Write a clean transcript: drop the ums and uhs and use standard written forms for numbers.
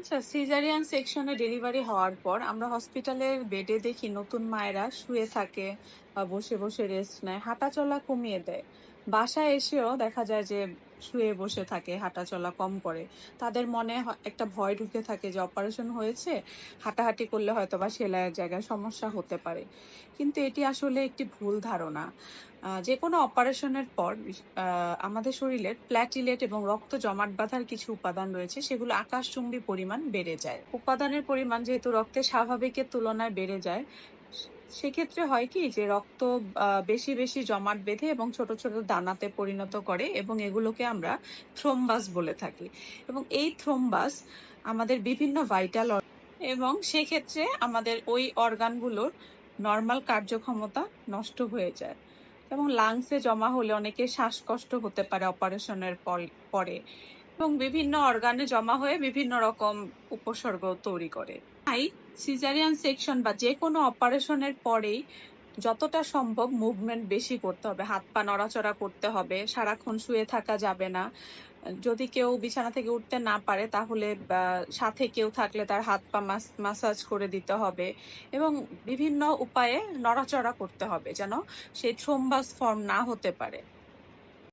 আচ্ছা, সিজারিয়ান সেকশনে ডেলিভারি হওয়ার পর আমরা হসপিটালের বেডে দেখি নতুন মায়েরা শুয়ে থাকে বা বসে বসে রেস্ট নেয়, হাঁটাচলা কমিয়ে দেয়। বাসায় এসেও দেখা যায় যে শুয়ে বসে থাকে, হাঁটাচলা কম করে। তাদের মনে একটা ভয় ঢুকে থাকে যে অপারেশন হয়েছে, হাঁটাহাঁটি করলে হয়তো বা সেলাইয়ের জায়গায় সমস্যা হতে পারে। কিন্তু এটি আসলে একটি ভুল ধারণা। যেকোনো অপারেশনের পর আমাদের শরীরের প্ল্যাটিলেট এবং রক্ত জমাট বাঁধার কিছু উপাদান রয়েছে, সেগুলো আকাশচুম্বী পরিমাণ বেড়ে যায়। উপাদানের পরিমাণ যেহেতু রক্তে স্বাভাবিকের তুলনায় বেড়ে যায়, সেক্ষেত্রে হয় কি যে রক্ত বেশি বেশি জমাট বেঁধে এবং ছোট ছোট দানাতে পরিণত করে, এবং এগুলোকে আমরা থ্রোম্বাস বলে থাকি। এবং এই থ্রোম্বাস আমাদের বিভিন্ন ভাইটাল এবং সেক্ষেত্রে আমাদের ওই অর্গানগুলোর নরমাল কার্যক্ষমতা নষ্ট হয়ে যায়। এবং লাংসে জমা হলে অনেকের শ্বাসকষ্ট হতে পারে অপারেশনের পরে, এবং বিভিন্ন অর্গানে জমা হয়ে বিভিন্ন রকম উপসর্গ তৈরি করে। তাই সিজারিয়ান সেকশন বা যে কোনো অপারেশনের পরেই যতটা সম্ভব মুভমেন্ট বেশি করতে হবে, হাত পা নড়াচড়া করতে হবে, সারাক্ষণ শুয়ে থাকা যাবে না। যদি কেউ বিছানা থেকে উঠতে না পারে তাহলে সাথে কেউ থাকলে তার হাত পা মাসাজ করে দিতে হবে, এবং বিভিন্ন উপায়ে নড়াচড়া করতে হবে যেন সেই থ্রোম্বাস ফর্ম না হতে পারে।